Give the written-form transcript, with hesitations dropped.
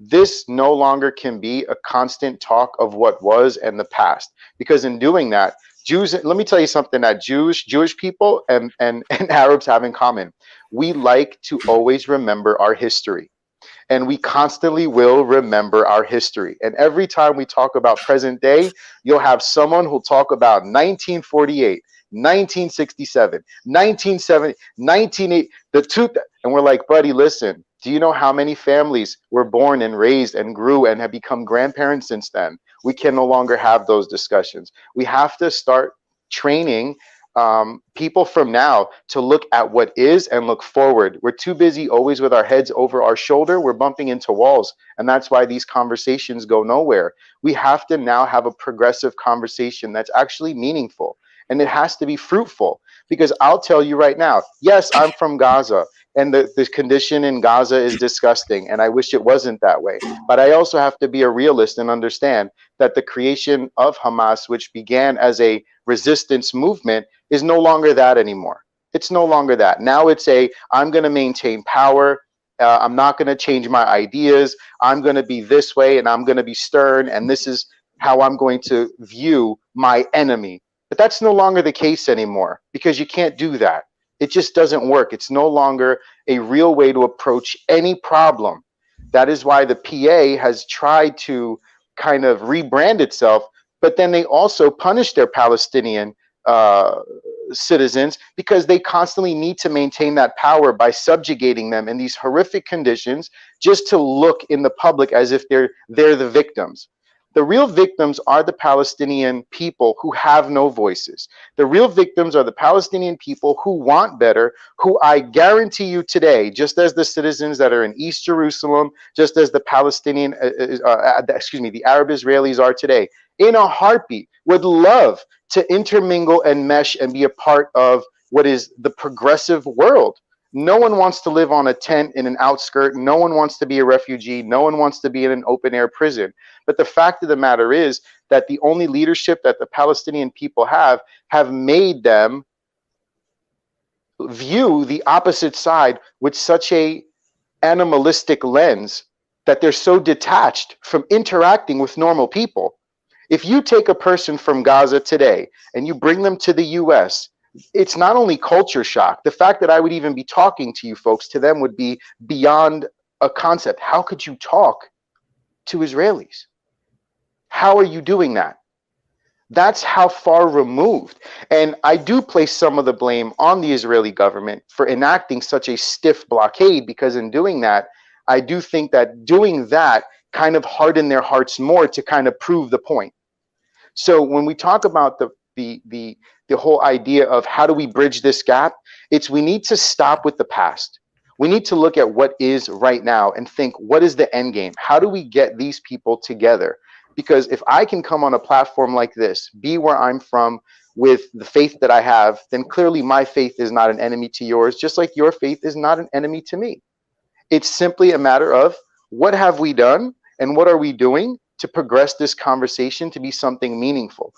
This no longer can be a constant talk of what was and the past, because in doing that, Jews, let me tell you something that Jewish people and Arabs have in common. We like to always remember our history, and we constantly will remember our history. And every time we talk about present day, you'll have someone who'll talk about 1948, 1967, 1970, 1980, the two, and we're like, buddy, listen, do you know how many families were born and raised and grew and have become grandparents since then? We can no longer have those discussions. We have to start training people from now to look at what is and look forward. We're too busy always with our heads over our shoulder. We're bumping into walls, and that's why these conversations go nowhere. We have to now have a progressive conversation that's actually meaningful, and it has to be fruitful, because I'll tell you right now, yes, I'm from Gaza, and the condition in Gaza is disgusting, and I wish it wasn't that way. But I also have to be a realist and understand that the creation of Hamas, which began as a resistance movement, is no longer that anymore. It's no longer that. Now it's I'm going to maintain power. I'm not going to change my ideas. I'm going to be this way, and I'm going to be stern, and this is how I'm going to view my enemy. But that's no longer the case anymore, because you can't do that. It just doesn't work. It's no longer a real way to approach any problem. That is why the PA has tried to kind of rebrand itself, but then they also punish their Palestinian citizens, because they constantly need to maintain that power by subjugating them in these horrific conditions, just to look in the public as if they're the victims. The real victims are the Palestinian people who have no voices. The real victims are the Palestinian people who want better, who I guarantee you today, just as the citizens that are in East Jerusalem, just as the the Arab Israelis are today, in a heartbeat, would love to intermingle and mesh and be a part of what is the progressive world. No one wants to live on a tent in an outskirt. No one wants to be a refugee. No one wants to be in an open air prison. But the fact of the matter is that the only leadership that the Palestinian people have made them view the opposite side with such a animalistic lens that they're so detached from interacting with normal people. If you take a person from Gaza today and you bring them to the US, it's not only culture shock. The fact that I would even be talking to you folks, to them would be beyond a concept. How could you talk to Israelis? How are you doing that? That's how far removed. And I do place some of the blame on the Israeli government for enacting such a stiff blockade, because in doing that, I do think that doing that kind of hardened their hearts more to kind of prove the point. So when we talk about the whole idea of how do we bridge this gap, it's we need to stop with the past. We need to look at what is right now and think, what is the end game? How do we get these people together? Because if I can come on a platform like this, be where I'm from with the faith that I have, then clearly my faith is not an enemy to yours, just like your faith is not an enemy to me. It's simply a matter of what have we done and what are we doing to progress this conversation to be something meaningful.